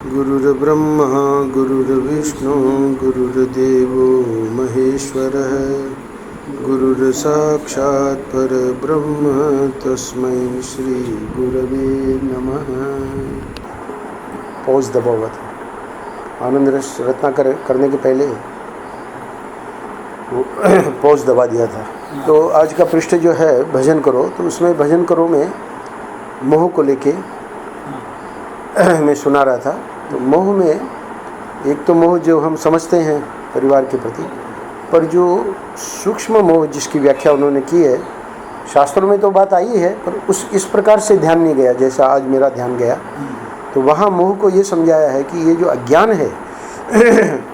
गुरुर्ब्रह्मा गुरुर्विष्णु गुरुर्देवो महेश्वरः गुरुर्साक्षात् परब्रह्म तस्मै श्री गुरवे नमः। पॉज दबा हुआ था। आनंद रस रत्नाकर करने के पहले वो पॉज दबा दिया था। तो आज का पृष्ठ जो है भजन करो, तो उसमें भजन करो में मोह को लेके मैं सुना रहा था। तो मोह में एक तो मोह जो हम समझते हैं परिवार के प्रति, पर जो सूक्ष्म मोह जिसकी व्याख्या उन्होंने की है, शास्त्रों में तो बात आई है पर इस प्रकार से ध्यान नहीं गया जैसा आज मेरा ध्यान गया। तो वहाँ मोह को ये समझाया है कि ये जो अज्ञान है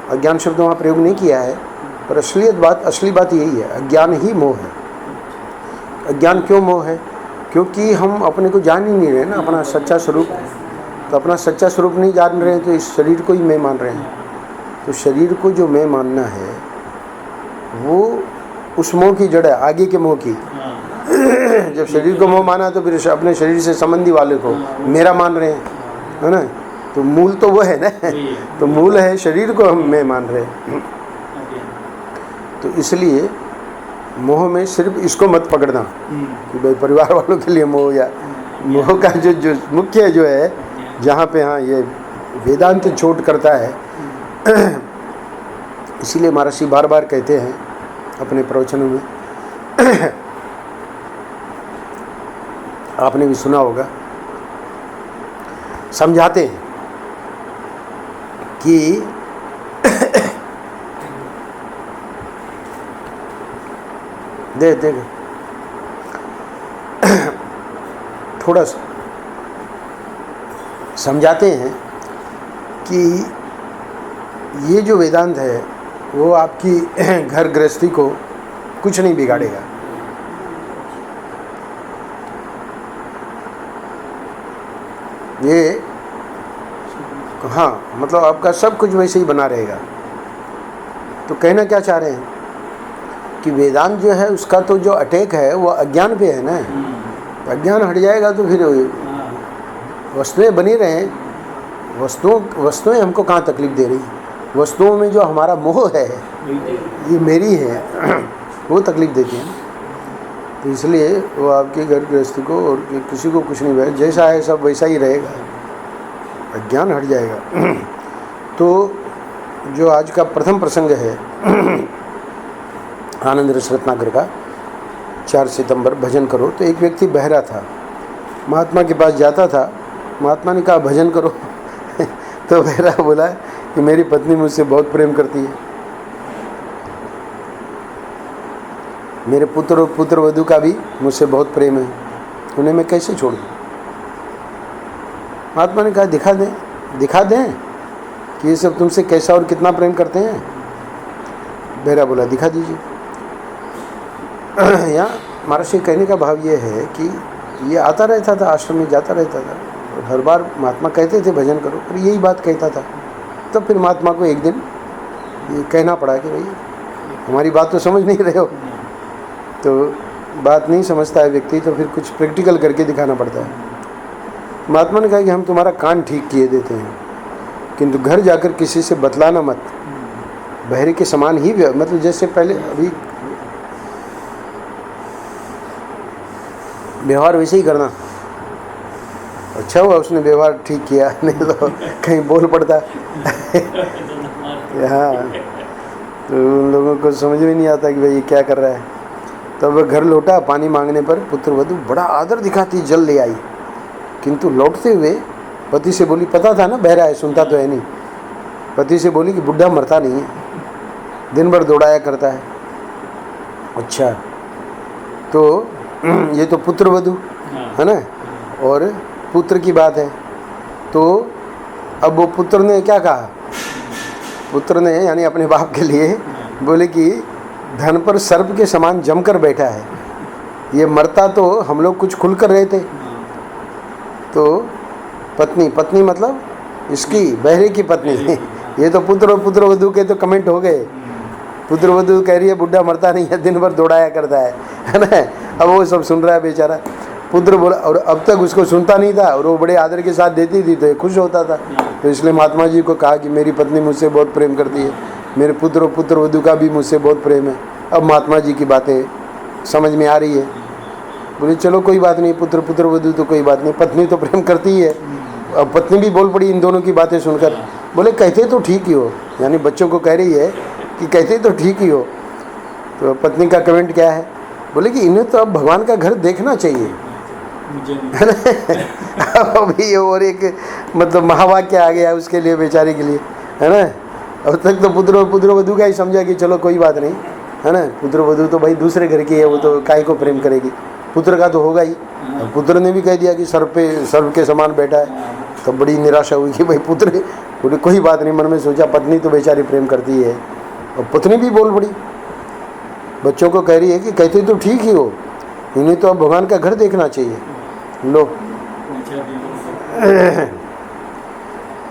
अज्ञान शब्द वहाँ प्रयोग नहीं किया है, पर असली बात यही है, अज्ञान ही मोह है। अज्ञान क्यों मोह है? क्योंकि हम अपने को जान ही नहीं रहे ना, अपना सच्चा स्वरूप। तो अपना सच्चा स्वरूप नहीं जान रहे हैं तो इस शरीर को ही मैं मान रहे हैं। तो शरीर को जो मैं मानना है वो उस मोह की जड़ है, आगे के मोह की। जब शरीर को मोह माना तो फिर अपने शरीर से संबंधी वाले को मेरा मान रहे हैं, है ना। तो मूल तो वो है ना, तो मूल है शरीर को हम मैं मान रहे हैं। तो इसलिए मोह में सिर्फ इसको मत पकड़ना कि भाई परिवार वालों के लिए मोह, या मोह का जो मुख्य जो है जहाँ पे हाँ ये वेदांत चोट करता है। इसीलिए महर्षि बार बार कहते हैं अपने प्रवचनों में आपने भी सुना होगा, समझाते हैं कि देख थोड़ा सा समझाते हैं कि ये जो वेदांत है वो आपकी घर गृहस्थी को कुछ नहीं बिगाड़ेगा। ये हाँ मतलब आपका सब कुछ वैसे ही बना रहेगा। तो कहना क्या चाह रहे हैं कि वेदांत जो है उसका तो जो अटैक है वो अज्ञान पे है ना। अज्ञान हट जाएगा तो फिर वस्तुएं बनी रहें। वस्तुएं हमको कहाँ तकलीफ दे रही? वस्तुओं में जो हमारा मोह है, ये मेरी है, वो तकलीफ देती है। तो इसलिए वो आपके घर गृहस्थी को और किसी को कुछ नहीं हुआ, जैसा है सब वैसा ही रहेगा, अज्ञान हट जाएगा। तो जो आज का प्रथम प्रसंग है आनंद रस रत्नाकर का, 4 सितंबर भजन करो। तो एक व्यक्ति बहरा था, महात्मा के पास जाता था। महात्मा ने कहा भजन करो तो बहरा बोला कि मेरी पत्नी मुझसे बहुत प्रेम करती है, मेरे पुत्र और पुत्रवधू का भी मुझसे बहुत प्रेम है, उन्हें मैं कैसे छोड़ दूँ? महात्मा ने कहा दिखा दें कि ये सब तुमसे कैसा और कितना प्रेम करते हैं। बहरा बोला दिखा दीजिए। यहाँ महर्षि कहने का भाव ये है कि ये आता रहता था, आश्रम में जाता रहता था, और हर बार महात्मा कहते थे भजन करो, और यही बात कहता था। तो फिर महात्मा को एक दिन ये कहना पड़ा कि भाई हमारी बात तो समझ नहीं रहे हो। तो बात नहीं समझता है व्यक्ति तो फिर कुछ प्रैक्टिकल करके दिखाना पड़ता है। महात्मा ने कहा कि हम तुम्हारा कान ठीक किए देते हैं, किंतु घर जाकर किसी से बतलाना मत। बहरे के समान ही मतलब जैसे पहले अभी व्यवहार वैसे ही करना। अच्छा हुआ उसने व्यवहार ठीक किया, नहीं तो कहीं बोल पड़ता। हाँ, तो उन लोगों को समझ में नहीं आता कि भाई ये क्या कर रहा है। तो वह घर लौटा, पानी मांगने पर पुत्रवधू बड़ा आदर दिखाती जल ले आई, किंतु लौटते हुए पति से बोली, पता था ना बहरा है, सुनता तो है नहीं। पति से बोली कि बुढ़ा मरता नहीं है, दिन भर दौड़ाया करता है। अच्छा, तो ये तो पुत्रवधू है ना, और पुत्र की बात है। तो अब वो पुत्र ने क्या कहा? पुत्र ने यानी अपने बाप के लिए बोले कि धन पर सर्प के समान जमकर बैठा है, ये मरता तो हम लोग कुछ खुल कर रहे थे। तो पत्नी मतलब इसकी बहरे की पत्नी ये तो पुत्र और पुत्रवधू के तो कमेंट हो गए। पुत्रवधू कह रही है बुढ़ा मरता नहीं है, दिन भर दौड़ाया करता है ना। अब वो सब सुन रहा है बेचारा। पुत्र बोला, और अब तक उसको सुनता नहीं था और वो बड़े आदर के साथ देती थी तो ये खुश होता था। तो इसलिए महात्मा जी को कहा कि मेरी पत्नी मुझसे बहुत प्रेम करती है, मेरे पुत्र और पुत्र वधू का भी मुझसे बहुत प्रेम है। अब महात्मा जी की बातें समझ में आ रही है। बोले चलो कोई बात नहीं, पुत्र पुत्र वधू तो कोई बात नहीं, पत्नी तो प्रेम करती ही है। अब पत्नी भी बोल पड़ी इन दोनों की बातें सुनकर। बोले कहते तो ठीक ही हो, यानी बच्चों को कह रही है कि कहते तो ठीक ही हो। तो पत्नी का कमेंट क्या है, बोले कि इन्हें तो अब भगवान का घर देखना चाहिए, है ना। अभी और एक मतलब महावाक्य आ गया उसके लिए, बेचारे के लिए, है ना। अब तक तो पुत्र और पुत्र वधू का ही समझा कि चलो कोई बात नहीं, है ना, पुत्र वधू तो भाई दूसरे घर की है, वो तो काय को प्रेम करेगी, पुत्र का तो होगा ही। अब पुत्र ने भी कह दिया कि सर्व के समान बैठा है, तो बड़ी निराशा हुई कि भाई पुत्र, बोले कोई बात नहीं। मन में सोचा पत्नी तो बेचारी प्रेम करती है, और पत्नी भी बोल पड़ी, बच्चों को कह रही है कि कहते तो ठीक ही हो, इन्हें तो अब भगवान का घर देखना चाहिए। लो,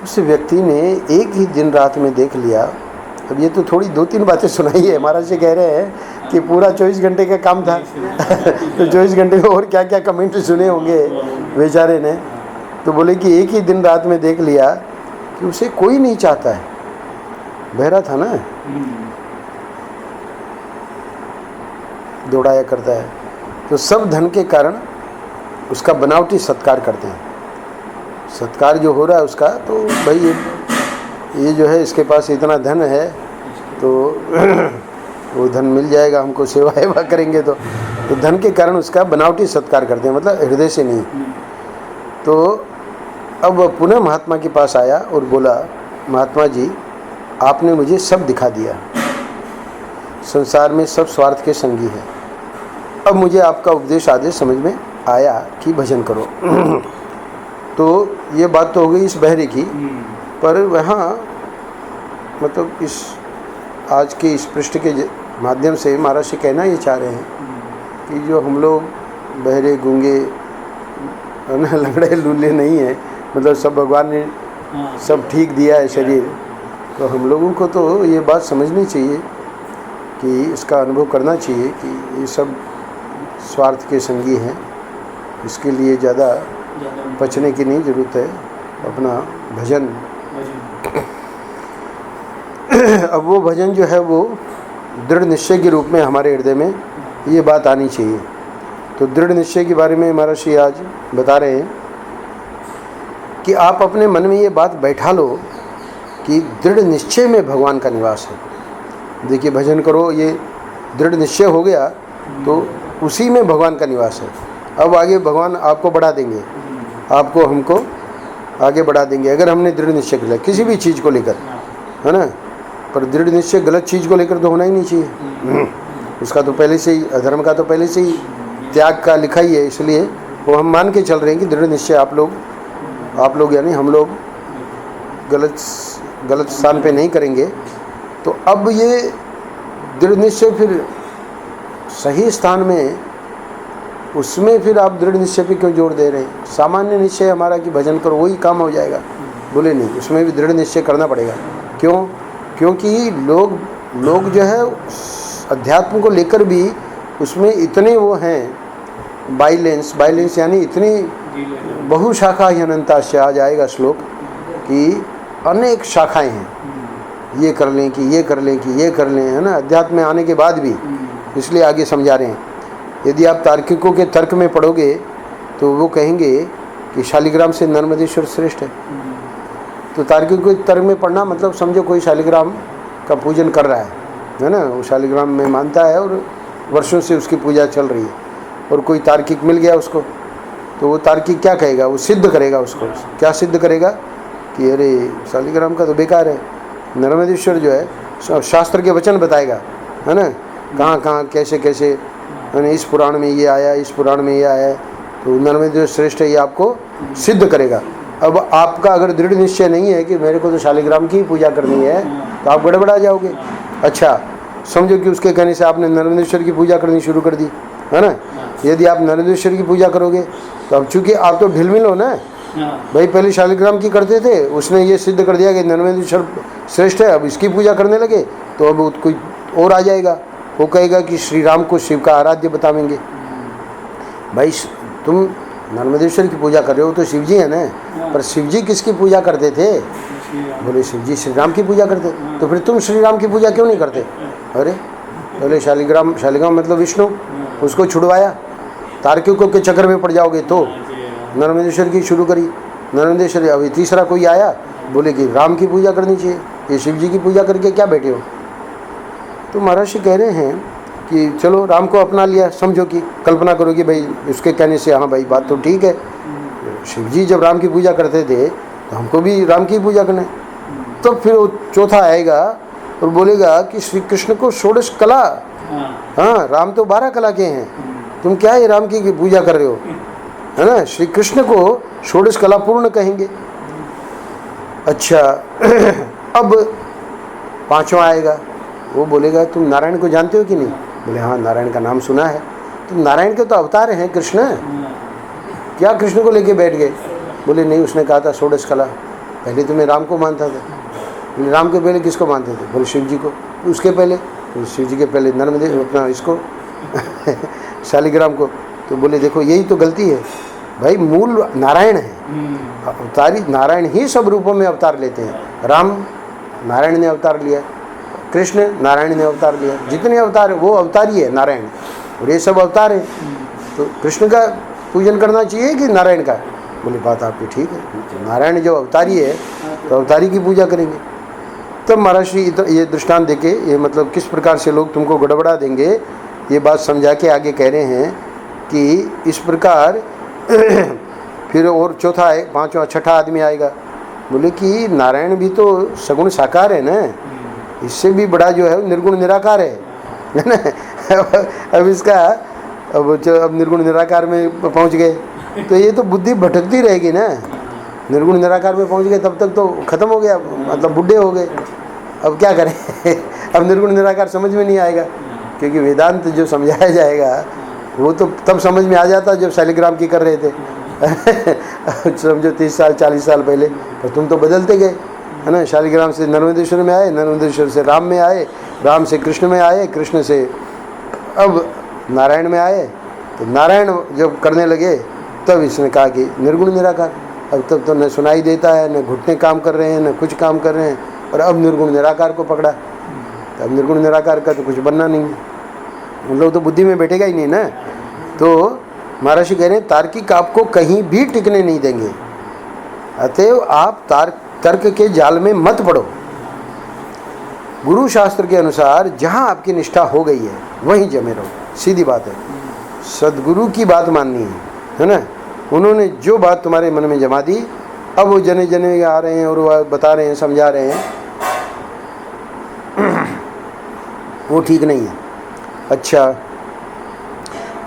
उस व्यक्ति ने एक ही दिन रात में देख लिया। अब ये तो थोड़ी 2-3 बातें सुनाई है, महाराज से कह रहे हैं कि पूरा 24 घंटे का काम था तो 24 घंटे में और क्या क्या कमेंट सुने होंगे बेचारे ने। तो बोले कि एक ही दिन रात में देख लिया कि उसे कोई नहीं चाहता है, बहरा था ना, दौड़ाया करता है, तो सब धन के कारण उसका बनावटी सत्कार करते हैं। सत्कार जो हो रहा है उसका, तो भाई ये जो है इसके पास इतना धन है तो वो धन मिल जाएगा हमको, सेवा एवा करेंगे तो धन के कारण उसका बनावटी सत्कार करते हैं, मतलब हृदय से नहीं। तो अब पुनः महात्मा के पास आया और बोला, महात्मा जी आपने मुझे सब दिखा दिया, संसार में सब स्वार्थ के संगी है, अब मुझे आपका उपदेश आदेश समझ में आया कि भजन करो। तो ये बात तो हो गई इस बहरे की, पर वहाँ मतलब इस आज के इस पृष्ठ के माध्यम से महाराज से कहना ये चाह रहे हैं कि जो हम लोग बहरे गूंगे लंगड़े लूले नहीं हैं, मतलब सब भगवान ने सब ठीक दिया है शरीर, तो हम लोगों को तो ये बात समझनी चाहिए कि इसका अनुभव करना चाहिए कि ये सब स्वार्थ के संगी हैं, इसके लिए ज़्यादा बचने की नहीं ज़रूरत है, अपना भजन। अब वो भजन जो है वो दृढ़ निश्चय के रूप में हमारे हृदय में ये बात आनी चाहिए। तो दृढ़ निश्चय के बारे में महर्षि आज बता रहे हैं कि आप अपने मन में ये बात बैठा लो कि दृढ़ निश्चय में भगवान का निवास है। देखिए भजन करो, ये दृढ़ निश्चय हो गया तो उसी में भगवान का निवास है। अब आगे भगवान आपको बढ़ा देंगे, आपको हमको आगे बढ़ा देंगे अगर हमने दृढ़ निश्चय कर लिया किसी भी चीज़ को लेकर, है ना। पर दृढ़ निश्चय गलत चीज़ को लेकर तो होना ही नहीं चाहिए, उसका तो पहले से ही, अधर्म का तो पहले से ही त्याग का लिखा ही है, इसलिए वो हम मान के चल रहे हैं कि दृढ़ निश्चय आप लोग यानी हम लोग गलत स्थान पे नहीं करेंगे। तो अब ये दृढ़ निश्चय फिर सही स्थान में, उसमें फिर आप दृढ़ निश्चय पे क्यों जोर दे रहे हैं? सामान्य निश्चय हमारा कि भजन करो वही काम हो जाएगा, बोले नहीं, उसमें भी दृढ़ निश्चय करना पड़ेगा। क्यों? क्योंकि लोग जो है अध्यात्म को लेकर भी उसमें इतने वो हैं, बाइलेंस यानी इतनी बहुशाखा अनंतास्य आ जाएगा श्लोक कि अनेक शाखाएं हैं, ये कर लें कि ये कर लें कि ये कर लें, है ना, अध्यात्म में आने के बाद भी। इसलिए आगे समझा रहे हैं, यदि आप तार्किकों के तर्क में पढ़ोगे तो वो कहेंगे कि शालिग्राम से नर्मदेश्वर श्रेष्ठ है। तो तार्किकों के तर्क में पढ़ना मतलब समझो कोई शालिग्राम का पूजन कर रहा है ना, वो शालिग्राम में मानता है और वर्षों से उसकी पूजा चल रही है, और कोई तार्किक मिल गया उसको, तो वो तार्किक क्या कहेगा? वो सिद्ध करेगा उसको। क्या सिद्ध करेगा? कि अरे शालिग्राम का तो बेकार है, नर्मदेश्वर जो है शास्त्र के वचन बताएगा, है ना, कहाँ कैसे कैसे, यानी इस पुराण में ये आया, इस पुराण में ये आया है, तो नर्मदेश्वर श्रेष्ठ है, ये आपको सिद्ध करेगा। अब आपका अगर दृढ़ निश्चय नहीं है कि मेरे को तो शालिग्राम की ही पूजा करनी है, तो आप गड़बड़ा जाओगे। अच्छा समझो कि उसके कहने से आपने नर्मदेश्वर की पूजा करनी शुरू कर दी, है ना। यदि आप नर्मदेश्वर की पूजा करोगे तो अब चूँकि आप तो ढिलमिल हो ना, भाई पहले शालिग्राम की करते थे, उसने ये सिद्ध कर दिया कि नर्मदेश्वर श्रेष्ठ है, अब इसकी पूजा करने लगे, तो अब कोई और आ जाएगा, वो कहेगा कि श्री राम को शिव का आराध्य बतावेंगे। भाई तुम नर्मदेश्वर की पूजा कर रहे हो तो शिव जी है ना, पर शिव जी किसकी पूजा करते थे? बोले शिव जी श्री राम की पूजा करते। तो फिर तुम श्री राम की पूजा क्यों नहीं करते? अरे बोले शालिग्राम मतलब विष्णु, उसको छुड़वाया, तार्किकों के चक्कर में पड़ जाओगे। तो नर्मदेश्वर की शुरू करी, नर्मदेश्वर। अभी तीसरा कोई आया, बोले कि राम की पूजा करनी चाहिए, ये शिव जी की पूजा करके क्या बैठे हो? तो महर्षि कह रहे हैं कि चलो राम को अपना लिया, समझो कि कल्पना करो कि भाई उसके कहने से हाँ भाई बात तो ठीक है, शिव जी जब राम की पूजा करते थे तो हमको भी राम की पूजा करना है। तो फिर वो चौथा आएगा और बोलेगा कि श्री कृष्ण को षोडश कला, हाँ राम तो 12 कला के हैं, तुम क्या ये राम की पूजा कर रहे हो, है ना? श्री कृष्ण को षोडश कला पूर्ण कहेंगे। अच्छा अब पांचवा आएगा, वो बोलेगा तुम नारायण को जानते हो कि नहीं? बोले हाँ नारायण का नाम सुना है। तो नारायण के तो अवतार हैं कृष्ण, क्या कृष्ण को लेके बैठ गए? बोले नहीं, उसने कहा था षोडश कला, पहले तो मैं राम को मानता था। बोले राम के पहले किसको मानते थे? बोले शिव जी को। उसके पहले? शिव जी के पहले नर्मदे अपना इसको शालिग्राम को। तो बोले देखो यही तो गलती है भाई, मूल नारायण है, अवतारी नारायण ही सब रूपों में अवतार लेते हैं। राम नारायण ने अवतार लिया, कृष्ण नारायण ने अवतार लिया, जितने अवतार है वो अवतारी है नारायण, और ये सब अवतार है। तो कृष्ण का पूजन करना चाहिए कि नारायण का? बोले बात आपकी ठीक है, तो नारायण जो अवतारी है तो अवतारी की पूजा करेंगे। तब महर्षि ये दृष्टांत देके, ये मतलब किस प्रकार से लोग तुमको गड़बड़ा देंगे, ये बात समझा के आगे कह रहे हैं कि इस प्रकार फिर और चौथा है, पांचवा छठा आदमी आएगा, बोले कि नारायण भी तो सगुण साकार है ना, इससे भी बड़ा जो है निर्गुण निराकार है ना। अब इसका अब निर्गुण निराकार में पहुंच गए तो ये तो बुद्धि भटकती रहेगी ना। निर्गुण निराकार में पहुंच गए तब तक तो खत्म हो गया, मतलब बुढ़े हो गए। अब क्या करें? अब निर्गुण निराकार समझ में नहीं आएगा, क्योंकि वेदांत जो समझाया जाएगा वो तो तब समझ में आ जाता जब शालिग्राम की कर रहे थे। समझो 30 साल 40 साल पहले, पर तुम तो बदलते गए, है ना? शालिग्राम से नर्मदेश्वर में आए, नर्मदेश्वर से राम में आए, राम से कृष्ण में आए, कृष्ण से अब नारायण में आए। तो नारायण जब करने लगे तब इसने कहा कि निर्गुण निराकार। अब तब तो न सुनाई देता है, न घुटने काम कर रहे हैं, न कुछ काम कर रहे हैं, और अब निर्गुण निराकार को पकड़ा। तो अब निर्गुण निराकार का तो कुछ बनना नहीं है, उन लोग तो बुद्धि में बैठेगा ही नहीं ना। तो महर्षि कह रहे हैं तार्किक आपको कहीं भी टिकने नहीं देंगे, अतएव आप तर्क के जाल में मत पड़ो। गुरु शास्त्र के अनुसार जहाँ आपकी निष्ठा हो गई है वहीं जमे रहो, सीधी बात है। सदगुरु की बात माननी है ना? उन्होंने जो बात तुम्हारे मन में जमा दी, अब वो जने जने आ रहे हैं और वो बता रहे हैं, समझा रहे हैं, वो ठीक नहीं है। अच्छा,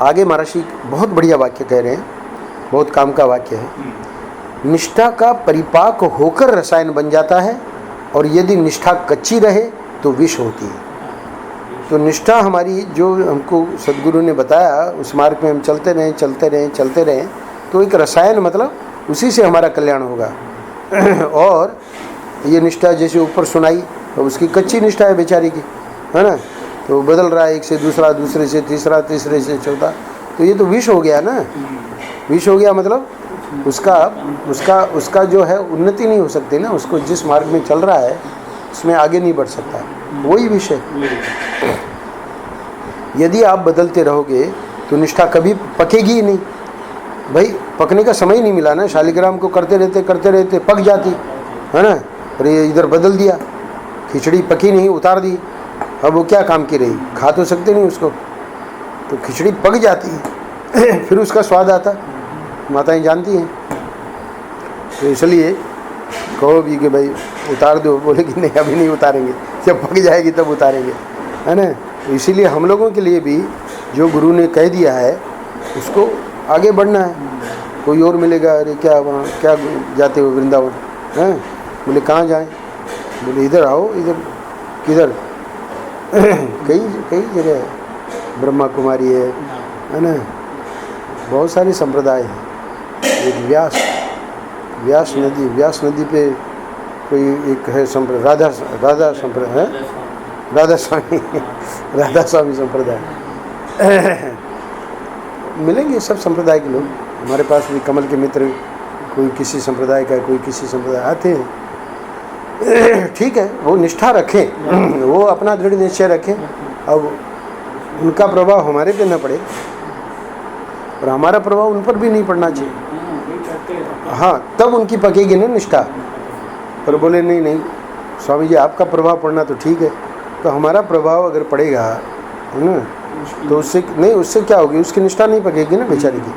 आगे महर्षि बहुत बढ़िया वाक्य कह रहे हैं, बहुत काम का वाक्य है। निष्ठा का परिपाक होकर रसायन बन जाता है, और यदि निष्ठा कच्ची रहे तो विष होती है। तो निष्ठा हमारी जो हमको सदगुरु ने बताया, उस मार्ग में हम चलते रहें तो एक रसायन, मतलब उसी से हमारा कल्याण होगा। और ये निष्ठा जैसे ऊपर सुनाई, तो उसकी कच्ची निष्ठा है बेचारी की, है ना? तो बदल रहा है, एक से दूसरा, दूसरे से तीसरा, तीसरे से चौथा, तो ये तो विष हो गया ना। विष हो गया मतलब उसका जो है उन्नति नहीं हो सकती ना, उसको जिस मार्ग में चल रहा है उसमें आगे नहीं बढ़ सकता, वही विष है। यदि आप बदलते रहोगे तो निष्ठा कभी पकेगी ही नहीं भाई, पकने का समय नहीं मिला ना। शालिग्राम को करते रहते पक जाती, है ना? और ये इधर बदल दिया, खिचड़ी पकी नहीं, उतार दी, अब वो क्या काम की रही? खा तो सकते नहीं उसको, तो खिचड़ी पक जाती है फिर उसका स्वाद आता, माताएं जानती हैं। तो इसलिए कहो भी कि भाई उतार दो, बोले कि नहीं अभी नहीं उतारेंगे, जब पक जाएगी तब उतारेंगे, है ना? तो इसीलिए हम लोगों के लिए भी जो गुरु ने कह दिया है उसको आगे बढ़ना है। कोई और मिलेगा, अरे क्या वहाँ क्या जाते हो वृंदावन, हैं? बोले कहाँ जाएं? बोले इधर आओ। इधर किधर? कई जगह है, ब्रह्मा कुमारी है ना? बहुत सारे संप्रदाय हैं। एक व्यास नदी पे कोई एक है संप्रदाय, राधा संप्रदाय है, राधा स्वामी संप्रदाय। मिलेंगे सब संप्रदाय के लोग। हमारे पास भी कमल के मित्र कोई किसी संप्रदाय का, कोई किसी संप्रदाय आते हैं, ठीक है, वो निष्ठा रखें, वो अपना दृढ़ निश्चय रखें, अब उनका प्रभाव हमारे पे न पड़े और हमारा प्रभाव उन पर भी नहीं पड़ना चाहिए। हाँ, तब उनकी पकेगी ना निष्ठा। पर बोले नहीं नहीं स्वामी जी, आपका प्रभाव पड़ना तो ठीक है, तो हमारा प्रभाव अगर पड़ेगा है ना, तो उससे नहीं, उससे क्या होगी, उसकी निष्ठा नहीं पकेगी ना बेचारी की।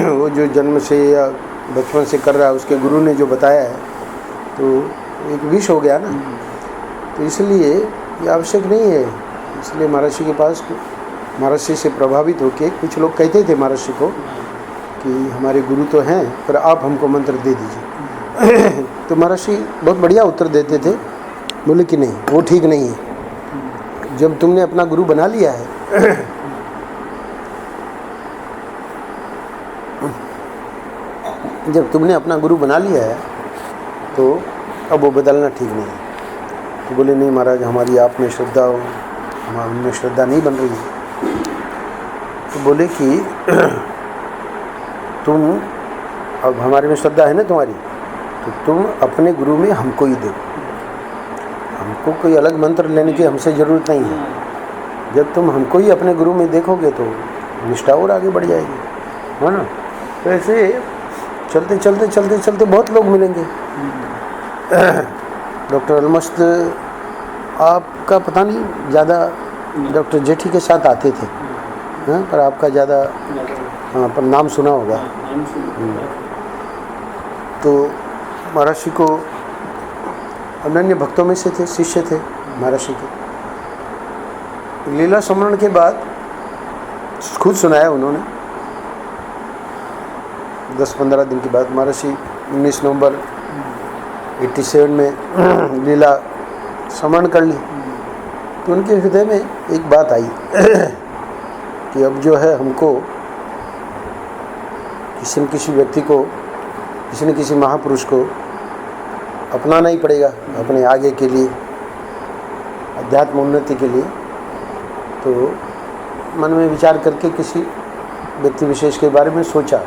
वो जो जन्म से या बचपन से कर रहा है, उसके गुरु ने जो बताया है, तो एक विष हो गया ना। तो इसलिए ये आवश्यक नहीं है। इसलिए महर्षि के पास, महर्षि से प्रभावित होकर कुछ लोग कहते थे महर्षि को कि हमारे गुरु तो हैं, पर आप हमको मंत्र दे दीजिए। तो महर्षि बहुत बढ़िया उत्तर देते थे, बोले कि नहीं, वो ठीक नहीं है। जब तुमने अपना गुरु बना लिया है, जब तुमने अपना गुरु बना लिया है, तो अब वो बदलना ठीक नहीं है। तो बोले नहीं महाराज, हमारी आप में श्रद्धा हो, हमारे उनमें श्रद्धा नहीं बन रही है। तो बोले कि तुम, अब हमारे में श्रद्धा है ना तुम्हारी, तो तुम अपने गुरु में हमको ही देखो, हमको कोई अलग मंत्र लेने की हमसे ज़रूरत नहीं है। जब तुम हमको ही अपने गुरु में देखोगे तो निष्ठा और आगे बढ़ जाएगी, है ना। तो ऐसे चलते चलते चलते चलते बहुत लोग मिलेंगे। डॉक्टर अलमस्त आपका पता नहीं ज़्यादा डॉक्टर जेठी के साथ आते थे, हाँ, पर आपका ज़्यादा, हाँ, पर नाम सुना होगा। तो महर्षि को अनन्य भक्तों में से थे, शिष्य थे महर्षि के। लीला स्मरण के बाद खुद सुनाया उन्होंने, 10-15 दिन के बाद महर्षि 19 नवंबर 87 में लीला स्मरण कर ली। तो उनके हृदय में एक बात आई कि अब जो है हमको किसी न किसी व्यक्ति को, किसी न किसी महापुरुष को अपनाना ही पड़ेगा अपने आगे के लिए, अध्यात्म उन्नति के लिए। तो मन में विचार करके किसी व्यक्ति विशेष के बारे में सोचा।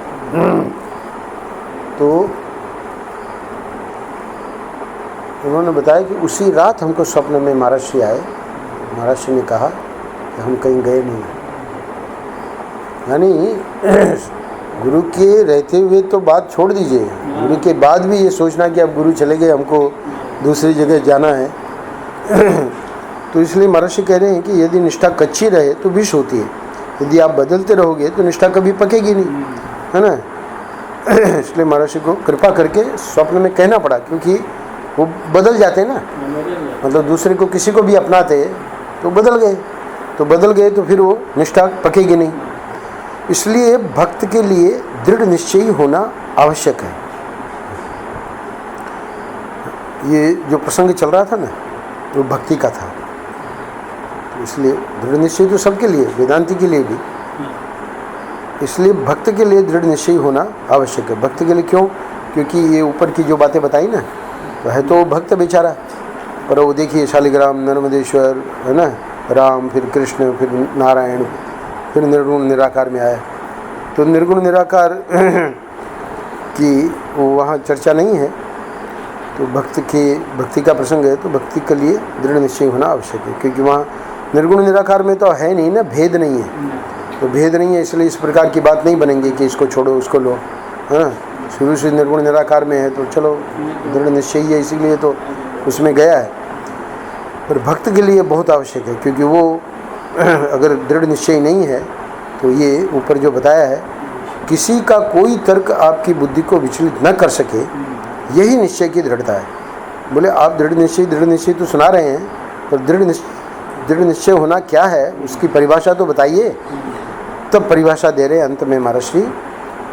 तो उन्होंने बताया कि उसी रात हमको स्वप्न में महर्षि आए। महर्षि ने कहा कि हम कहीं गए नहीं, यानी गुरु के रहते हुए तो बात छोड़ दीजिए, गुरु के बाद भी ये सोचना कि अब गुरु चले गए, हमको दूसरी जगह जाना है। तो इसलिए महर्षि कह रहे हैं कि यदि निष्ठा कच्ची रहे तो विष होती है, यदि आप बदलते रहोगे तो निष्ठा कभी पकेगी नहीं, है ना। इसलिए महर्षि को कृपा करके स्वप्न में कहना पड़ा, क्योंकि वो बदल जाते ना, मतलब दूसरे को किसी को भी अपनाते तो बदल गए, तो फिर वो निष्ठा पकेगी नहीं। इसलिए भक्त के लिए दृढ़ निश्चयी होना आवश्यक है। ये जो प्रसंग चल रहा था ना, वो भक्ति का था। तो इसलिए दृढ़ निश्चय तो सबके लिए, वेदांती के लिए भी। इसलिए भक्त के लिए दृढ़ निश्चयी होना आवश्यक है। भक्त के लिए क्यों? क्योंकि ये ऊपर की जो बातें बताई ना, तो है तो भक्त बेचारा, पर वो देखिए शालिग्राम, नर्मदेश्वर, है ना, राम, फिर कृष्ण, फिर नारायण, फिर निर्गुण निराकार में आया। तो निर्गुण निराकार की वहाँ चर्चा नहीं है। तो भक्ति का प्रसंग है, तो भक्ति के लिए दृढ़ निश्चय होना आवश्यक है, क्योंकि वहाँ निर्गुण निराकार में तो है नहीं ना, भेद नहीं है। तो भेद नहीं है, इसलिए इस प्रकार की बात नहीं बनेंगी कि इसको छोड़ो उसको लो, है ना। शुरू से निर्गुण निराकार में है तो चलो दृढ़ निश्चय है, इसीलिए तो उसमें गया है। पर भक्त के लिए बहुत आवश्यक है, क्योंकि वो अगर दृढ़ निश्चय नहीं है तो ये ऊपर जो बताया है, किसी का कोई तर्क आपकी बुद्धि को विचलित न कर सके, यही निश्चय की दृढ़ता है। बोले आप दृढ़ निश्चय तो सुना रहे हैं, पर दृढ़ निश्चय होना क्या है उसकी परिभाषा तो बताइए। तब परिभाषा दे रहे अंत में महर्षि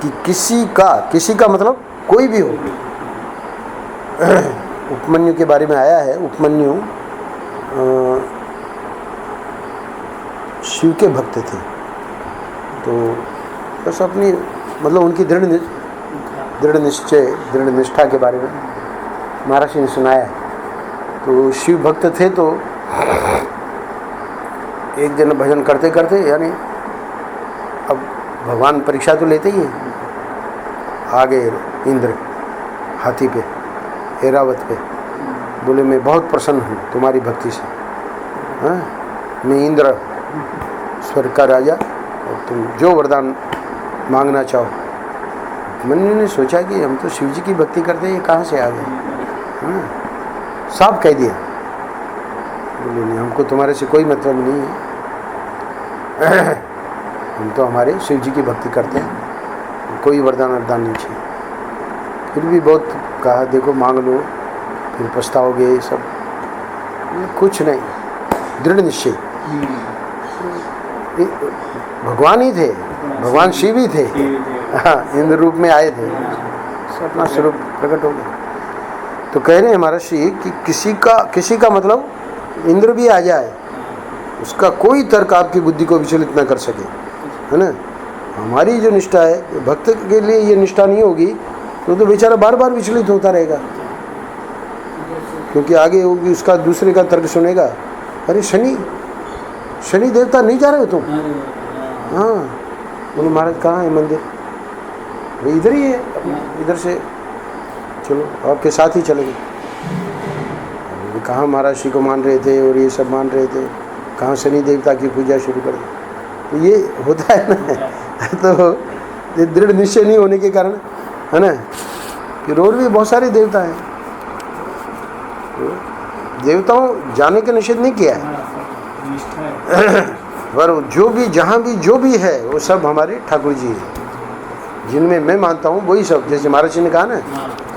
कि किसी का मतलब कोई भी हो। उपमन्यु के बारे में आया है, उपमन्यु शिव के भक्त थे। तो बस अपनी मतलब उनकी दृढ़ निष्ठा के बारे में महर्षि ने सुनाया है। तो शिव भक्त थे, तो एक दिन भजन करते करते, यानी अब भगवान परीक्षा तो लेते ही हैं, आ गए इंद्र हाथी पे, ऐरावत पे। बोले मैं बहुत प्रसन्न हूँ तुम्हारी भक्ति से, हाँ मैं इंद्र स्वर्ग का राजा, और तुम जो वरदान मांगना चाहो। मैंने ने सोचा कि हम तो शिव जी की भक्ति करते हैं, ये कहाँ से आ गए, हाँ साफ कह दिया। बोले नहीं, हमको तुम्हारे से कोई मतलब नहीं है, हम तो हमारे शिव जी की भक्ति करते हैं, कोई वरदान नहीं चाहिए। फिर भी बहुत कहा देखो मांग लो, फिर पछताओगे ये सब। कुछ नहीं, दृढ़ निश्चय। भगवान ही थे, भगवान शिव ही थे, हाँ इंद्र रूप में आए थे, अपना स्वरूप प्रकट हो गया। तो कह रहे हैं महर्षि कि किसी का मतलब इंद्र भी आ जाए, उसका कोई तर्क आपकी बुद्धि को विचलित न कर सके, है ना। हमारी जो निष्ठा है, भक्त के लिए ये निष्ठा नहीं होगी तो बेचारा बार बार विचलित होता रहेगा, क्योंकि आगे होगी उसका दूसरे का तर्क सुनेगा। अरे शनि देवता नहीं जा रहे हो तुम? हाँ बोले महाराज कहाँ है मंदिर? वो इधर ही है, इधर से चलो आपके साथ ही चलेंगे। कहाँ महाराज जी को मान रहे थे और ये सब मान रहे थे, कहाँ शनि देवता की पूजा शुरू कर दी। तो ये होता है ना, तो ये दृढ़ निश्चय नहीं होने के कारण, है ना, कि और भी बहुत सारे देवता हैं। तो देवताओं जाने का निषेध नहीं किया है, पर जो भी जहाँ भी जो भी है वो सब हमारे ठाकुर जी हैं, जिनमें मैं मानता हूँ वही सब। जैसे महाराज जी ने कहा ना,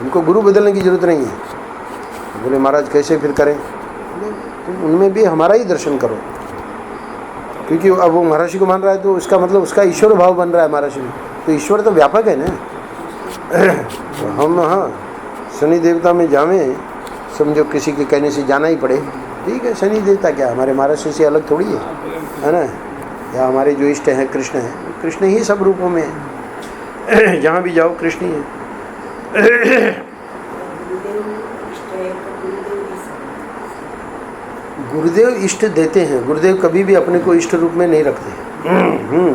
उनको गुरु बदलने की जरूरत नहीं है। बोले महाराज कैसे फिर करें? तुम उनमें भी हमारा ही दर्शन करो, क्योंकि अब वो महर्षि को मान रहा है तो उसका मतलब उसका ईश्वर भाव बन रहा है महर्षि में। तो ईश्वर तो व्यापक है ना। तो हम हाँ शनि देवता में जावें, समझो किसी के कहने से जाना ही पड़े, ठीक है। शनि देवता क्या हमारे महर्षि से अलग थोड़ी है ना। या हमारे जो इष्ट हैं कृष्ण हैं, कृष्ण ही सब रूपों में है, जहाँ भी जाओ कृष्ण ही है। गुरुदेव इष्ट देते हैं, गुरुदेव कभी भी अपने को इष्ट रूप में नहीं रखते।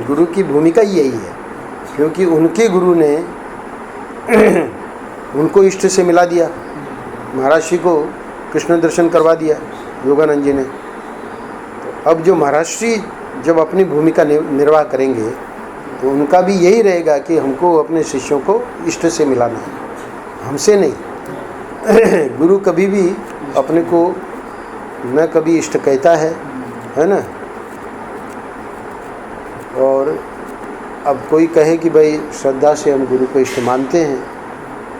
गुरु की भूमिका यही है, क्योंकि उनके गुरु ने उनको इष्ट से मिला दिया। महाराज जी को कृष्ण दर्शन करवा दिया योगानंद जी ने। तो अब जो महाराज जी जब अपनी भूमिका निर्वाह करेंगे तो उनका भी यही रहेगा कि हमको अपने शिष्यों को इष्ट से मिलाना है, हमसे नहीं। गुरु कभी भी अपने को न कभी इष्ट कहता है ना। और अब कोई कहे कि भाई श्रद्धा से हम गुरु को इष्ट मानते हैं,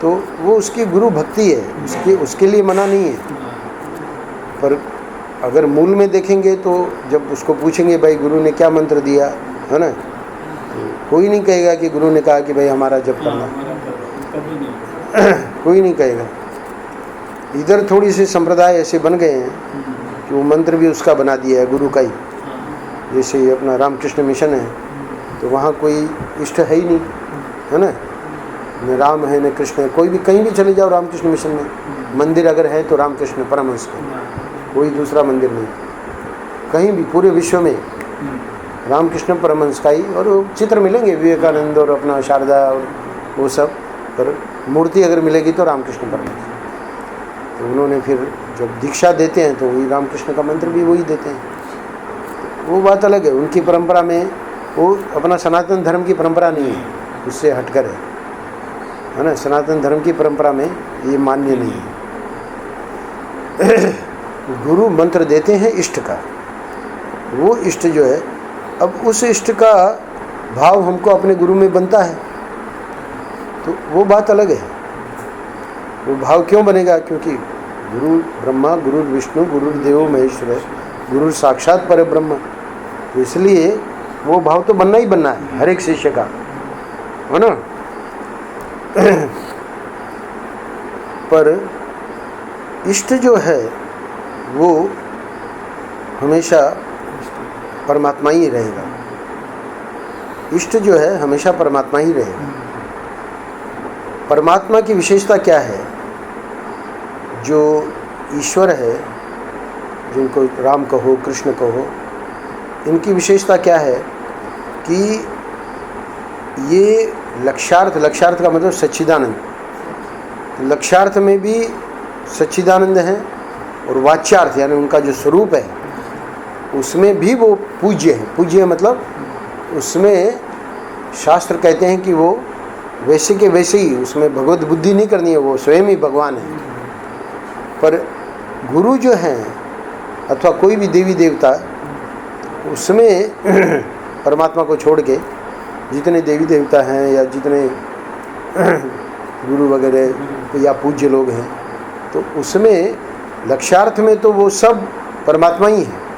तो वो उसकी गुरु भक्ति है, उसके लिए मना नहीं है। पर अगर मूल में देखेंगे तो जब उसको पूछेंगे भाई गुरु ने क्या मंत्र दिया, है ना, तो कोई नहीं कहेगा कि गुरु ने कहा कि भाई हमारा जप करना, कोई नहीं कहेगा। इधर थोड़ी सी संप्रदाय ऐसे बन गए हैं कि वो मंत्र भी उसका बना दिया है गुरु का ही। जैसे अपना रामकृष्ण मिशन है, तो वहाँ कोई इष्ट है ही नहीं, है ना, न राम है न कृष्ण है। कोई भी कहीं भी चले जाओ रामकृष्ण मिशन में, मंदिर अगर है तो रामकृष्ण परमहंस का, कोई दूसरा मंदिर नहीं। कहीं भी पूरे विश्व में रामकृष्ण परमहंस का ही। और चित्र मिलेंगे विवेकानंद और अपना शारदा और वो सब, पर मूर्ति अगर मिलेगी तो रामकृष्ण परमहंस। तो उन्होंने फिर जब दीक्षा देते हैं तो वही रामकृष्ण का मंत्र भी वही देते हैं। वो बात अलग है, उनकी परंपरा में वो अपना सनातन धर्म की परंपरा नहीं है, उससे हटकर है ना। सनातन धर्म की परंपरा में ये मान्य नहीं है। गुरु मंत्र देते हैं इष्ट का, वो इष्ट जो है, अब उस इष्ट का भाव हमको अपने गुरु में बनता है तो वो बात अलग है। वो भाव क्यों बनेगा? क्योंकि गुरु ब्रह्मा, गुरु विष्णु, गुरु देवो महेश्वर, गुरु साक्षात पर ब्रह्म, तो इसलिए वो भाव तो बनना ही बनना है हर एक शिष्य का, है ना। पर इष्ट जो है वो हमेशा परमात्मा ही रहेगा। इष्ट जो है हमेशा परमात्मा ही रहेगा। परमात्मा की विशेषता क्या है? जो ईश्वर है, जिनको राम कहो, कृष्ण कहो, इनकी विशेषता क्या है कि ये लक्ष्यार्थ का मतलब सच्चिदानंद। तो लक्ष्यार्थ में भी सच्चिदानंद है और वाच्यार्थ यानी उनका जो स्वरूप है उसमें भी वो पूज्य है। पूज्य मतलब उसमें शास्त्र कहते हैं कि वो वैसे के वैसे ही, उसमें भगवत बुद्धि नहीं करनी है, वो स्वयं ही भगवान है। पर गुरु जो हैं अथवा कोई भी देवी देवता, उसमें परमात्मा को छोड़ के जितने देवी देवता हैं या जितने गुरु वगैरह या पूज्य लोग हैं, तो उसमें लक्ष्यार्थ में तो वो सब परमात्मा ही है।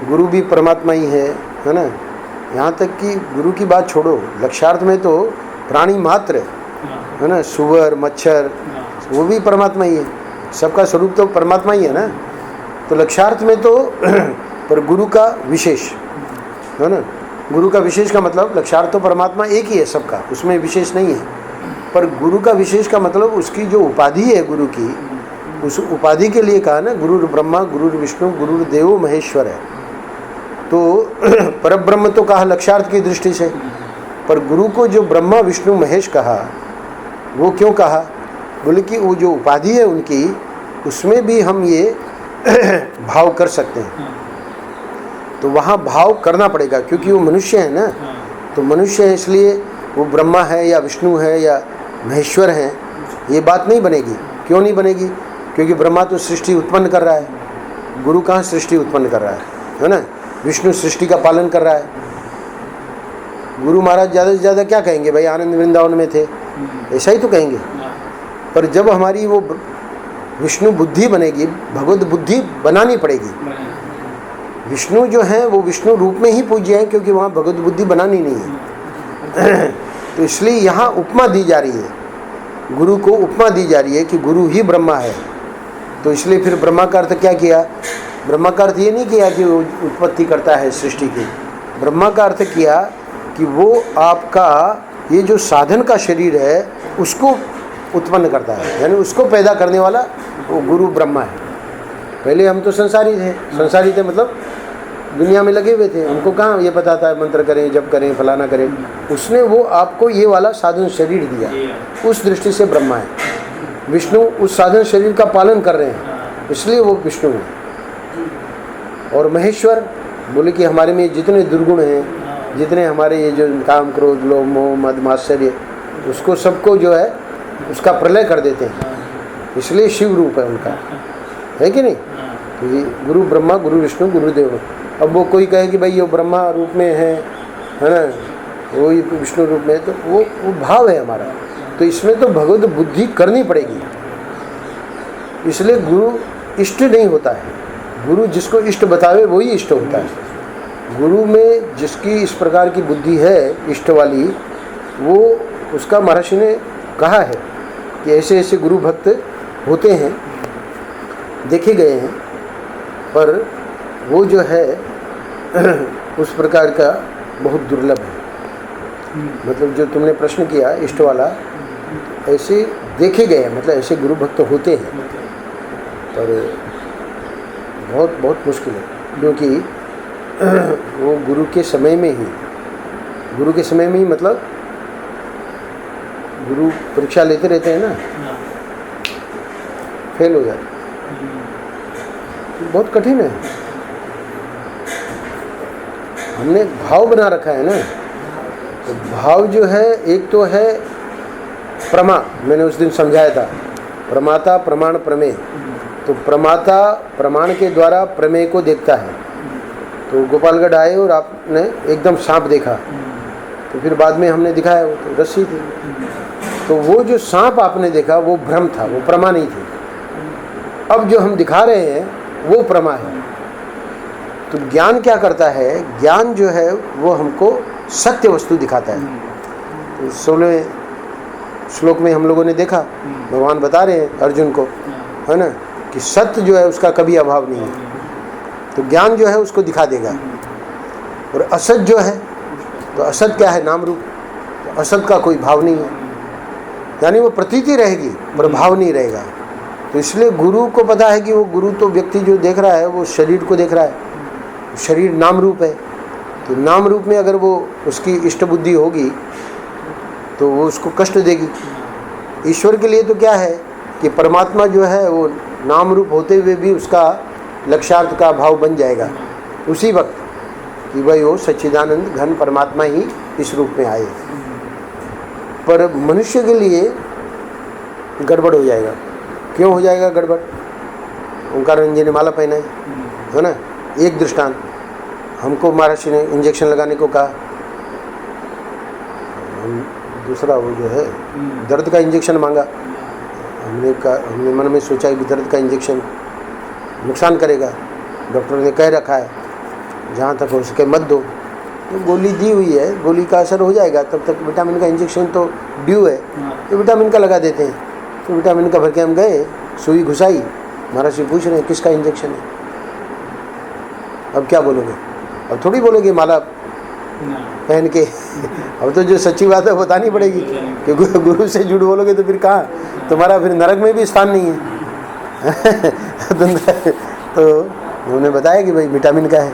गुरु भी परमात्मा ही है ना। यहाँ तक कि गुरु की बात छोड़ो, लक्ष्यार्थ में तो प्राणी मात्र है ना, सुअर मच्छर वो भी परमात्मा ही है, सबका स्वरूप तो परमात्मा ही है ना। तो लक्ष्यार्थ में तो पर गुरु का विशेष है ना। गुरु का विशेष का मतलब लक्ष्यार्थ तो परमात्मा एक ही है सबका, उसमें विशेष नहीं है। पर गुरु का विशेष का मतलब उसकी जो उपाधि है गुरु की, उस उपाधि के लिए कहा ना, गुरु ब्रह्मा गुरु विष्णु गुरु देवो महेश्वर है। तो परब्रह्म तो कहा लक्ष्यार्थ की दृष्टि से, पर गुरु को जो ब्रह्मा विष्णु महेश कहा, वो क्यों कहा? बोले कि वो जो उपाधि है उनकी, उसमें भी हम ये भाव कर सकते हैं। तो वहाँ भाव करना पड़ेगा क्योंकि वो मनुष्य है ना। तो मनुष्य है इसलिए वो ब्रह्मा है या विष्णु है या महेश्वर है, ये बात नहीं बनेगी। क्यों नहीं बनेगी? क्योंकि ब्रह्मा तो सृष्टि उत्पन्न कर रहा है, गुरु कहाँ सृष्टि उत्पन्न कर रहा है ना। विष्णु सृष्टि का पालन कर रहा है। गुरु महाराज ज़्यादा से ज़्यादा क्या कहेंगे? भाई आनंद वृंदावन में थे, ऐसा ही तो कहेंगे। पर जब हमारी वो विष्णु बुद्धि बनेगी, भगवत बुद्धि बनानी पड़ेगी। विष्णु जो है वो विष्णु रूप में ही पूज्य है क्योंकि वहाँ भगवत बुद्धि बनानी नहीं है। तो इसलिए यहाँ उपमा दी जा रही है, गुरु को उपमा दी जा रही है कि गुरु ही ब्रह्मा है। तो इसलिए फिर ब्रह्मा का अर्थ क्या किया? ब्रह्मा का अर्थ ये नहीं किया कि वो उत्पत्ति करता है सृष्टि की। ब्रह्मा का अर्थ किया कि वो आपका ये जो साधन का शरीर है उसको उत्पन्न करता है, यानी उसको पैदा करने वाला वो गुरु ब्रह्मा है। पहले हम तो संसारी थे मतलब दुनिया में लगे हुए थे, हमको कहाँ ये पता था मंत्र करें जप करें फलाना करें। उसने वो आपको ये वाला साधन शरीर दिया, उस दृष्टि से ब्रह्मा है। विष्णु उस साधन शरीर का पालन कर रहे हैं इसलिए वो विष्णु है। और महेश्वर बोले कि हमारे में जितने दुर्गुण हैं, जितने हमारे ये जो काम क्रोध लोभ मोह मद मात्सर्य, उसको सबको जो है उसका प्रलय कर देते हैं, इसलिए शिव रूप है उनका, है कि नहीं। तो ये गुरु ब्रह्मा गुरु विष्णु गुरुदेव। अब वो कोई कहे कि भाई ये ब्रह्मा रूप में है ना, वो विष्णु रूप में है, तो वो भाव है हमारा। तो इसमें तो भगवत बुद्धि करनी पड़ेगी। इसलिए गुरु इष्ट नहीं होता है, गुरु जिसको इष्ट बतावे वही इष्ट होता है। गुरु में जिसकी इस प्रकार की बुद्धि है इष्ट वाली, वो उसका महर्षि ने कहा है कि ऐसे ऐसे गुरु भक्त होते हैं, देखे गए हैं। पर वो जो है उस प्रकार का बहुत दुर्लभ है। मतलब जो तुमने प्रश्न किया इष्ट वाला, ऐसे देखे गए हैं, मतलब ऐसे गुरु भक्त होते हैं, पर बहुत बहुत मुश्किल है। क्योंकि वो गुरु के समय में ही मतलब गुरु परीक्षा लेते रहते हैं ना, फेल हो जाते, बहुत कठिन है। हमने भाव बना रखा है ना, तो भाव जो है एक तो है प्रमा, मैंने उस दिन समझाया था, प्रमाता प्रमाण प्रमेय। तो प्रमाता प्रमाण के द्वारा प्रमेय को देखता है। तो गोपालगढ़ आए और आपने एकदम सांप देखा, तो फिर बाद में हमने दिखाया वो तो रस्सी थी। तो वो जो सांप आपने देखा वो भ्रम था, वो प्रमा नहीं थी। अब जो हम दिखा रहे हैं वो प्रमा है। तो ज्ञान क्या करता है? ज्ञान जो है वो हमको सत्य वस्तु दिखाता है। तो 16वें श्लोक में हम लोगों ने देखा, भगवान बता रहे हैं अर्जुन को, है ना, कि सत्य जो है उसका कभी अभाव नहीं है। तो ज्ञान जो है उसको दिखा देगा। और असत जो है, तो असत क्या है? नाम रूप। तो असत का कोई भाव नहीं है, यानी वो प्रतीति रहेगी पर भाव नहीं रहेगा। तो इसलिए गुरु को पता है कि वो गुरु तो व्यक्ति जो देख रहा है वो शरीर को देख रहा है, शरीर नाम रूप है। तो नाम रूप में अगर वो उसकी इष्ट बुद्धि होगी तो वो उसको कष्ट देगी। ईश्वर के लिए तो क्या है कि परमात्मा जो है वो नाम रूप होते हुए भी उसका लक्ष्यार्थ का भाव बन जाएगा उसी वक्त कि भाई वो सच्चिदानंद घन परमात्मा ही इस रूप में आए। पर मनुष्य के लिए गड़बड़ हो जाएगा। क्यों हो जाएगा गड़बड़? ओंकारानंद जी ने माला पहनाई है ना, एक दृष्टांत। हमको महर्षि ने इंजेक्शन लगाने को कहा, दूसरा वो जो है दर्द का इंजेक्शन मांगा। हमने मन में सोचा कि दर्द का इंजेक्शन नुकसान करेगा, डॉक्टर ने कह रखा है जहाँ तक हो सके मत दो। तो गोली दी हुई है, गोली का असर हो जाएगा, तब तक विटामिन का इंजेक्शन तो ड्यू है, तो विटामिन का लगा देते हैं। तो विटामिन का भर के हम गए, सुई घुसाई, महाराज जी पूछ रहे हैं किसका इंजेक्शन है। अब क्या बोलोगे? अब थोड़ी बोलोगे माला पहन के। अब तो जो सच्ची बात है बतानी पड़ेगी, क्योंकि गुरु से झूठ बोलोगे तो फिर कहाँ, तुम्हारा फिर नरक में भी स्थान नहीं है। तो उन्होंने बताया कि भाई विटामिन का है।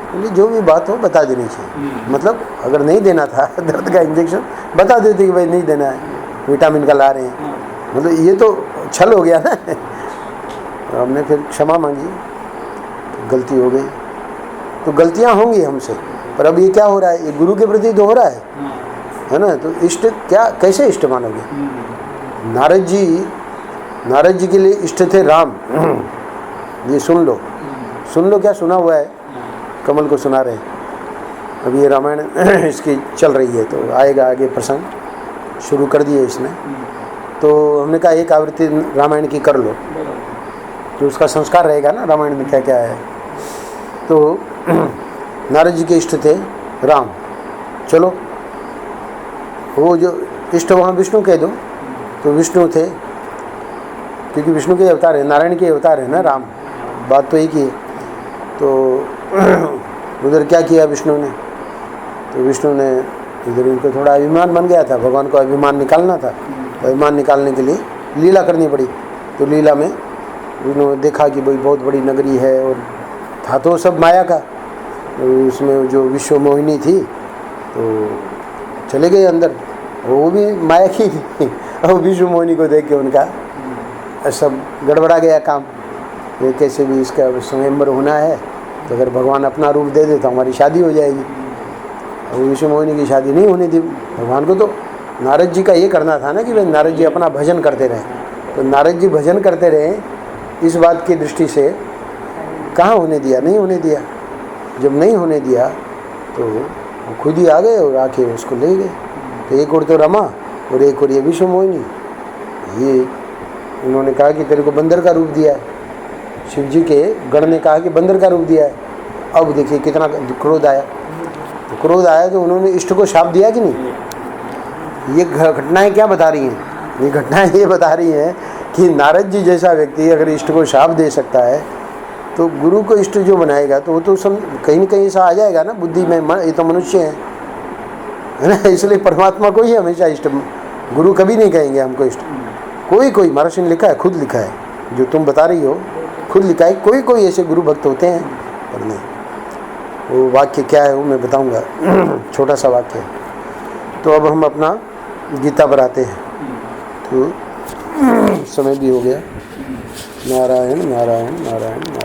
बोले जो भी बात हो बता देनी चाहिए। मतलब अगर नहीं देना था दर्द का इंजेक्शन बता देते कि भाई नहीं देना है, विटामिन का ला रहे हैं। मतलब ये तो छल हो गया ना। हमने फिर क्षमा मांगी, गलती हो गई। तो गलतियां होंगी हमसे, पर अब ये क्या हो रहा है, ये गुरु के प्रति तो हो रहा है ना। तो इष्ट क्या, कैसे इष्ट मानोगे? नारद जी के लिए इष्ट थे राम। ये सुन लो क्या सुना हुआ है, कमल को सुना रहे। अब ये रामायण इसकी चल रही है, तो आएगा आगे प्रसंग, शुरू कर दिए इसने। तो हमने कहा एक आवृत्ति रामायण की कर लो, तो उसका संस्कार रहेगा ना रामायण में क्या क्या है। तो नारद जी के इष्ट थे राम। चलो वो जो इष्ट वहाँ विष्णु कह दो, तो विष्णु थे, क्योंकि विष्णु के अवतार है, नारायण के अवतार है ना राम, बात तो एक ही है। तो उधर क्या किया विष्णु ने, तो विष्णु ने इधर इनको थोड़ा अभिमान बन गया था, भगवान को अभिमान निकालना था। तो अभिमान निकालने के लिए लीला करनी पड़ी। तो लीला में उन्होंने देखा कि भाई बहुत बड़ी नगरी है, और था तो सब माया का। तो उसमें जो विश्व मोहिनी थी तो चले गए अंदर, वो भी माया की थी। और विश्व मोहिनी को देख के उनका सब गड़बड़ा गया काम। ये कैसे भी इसका स्वयंवर होना है, तो अगर भगवान अपना रूप दे दे तो हमारी शादी हो जाएगी। और विश्व मोहिनी की शादी नहीं होनी थी। भगवान को तो नारद जी का ये करना था ना कि भाई नारद जी अपना भजन करते रहे। तो नारद जी भजन करते रहे, इस बात की दृष्टि से कहाँ होने दिया, नहीं होने दिया। जब नहीं होने दिया तो वो खुद ही आ गए और आके उसको ले गए। तो एक और तो रमा और एक और ये विश्व मोहिनी। ये उन्होंने कहा कि तेरे को बंदर का रूप दिया है, शिव जी के गण ने कहा कि बंदर का रूप दिया है। अब देखिए कितना क्रोध आया। तो क्रोध आया तो उन्होंने इष्ट को शाप दिया कि नहीं। ये घटनाएं क्या बता रही हैं? ये घटनाएं ये बता रही हैं कि नारद जी जैसा व्यक्ति अगर इष्ट को शाप दे सकता है, तो गुरु को इष्ट जो बनाएगा तो वो तो कहीं न कहीं ऐसा आ जाएगा ना बुद्धि में। ये तो मनुष्य है ना, इसलिए परमात्मा को ही हमेशा इष्ट, गुरु कभी नहीं कहेंगे हमको इष्ट। कोई महर्षि ने लिखा है, खुद लिखा है, जो तुम बता रही हो खुद लिखा है। कोई ऐसे गुरु भक्त होते हैं, पर नहीं। वो वाक्य क्या है वो मैं बताऊंगा, छोटा सा वाक्य है। तो अब हम अपना गीता पर आते हैं। तो समय भी हो गया। नारायण नारायण नारायण।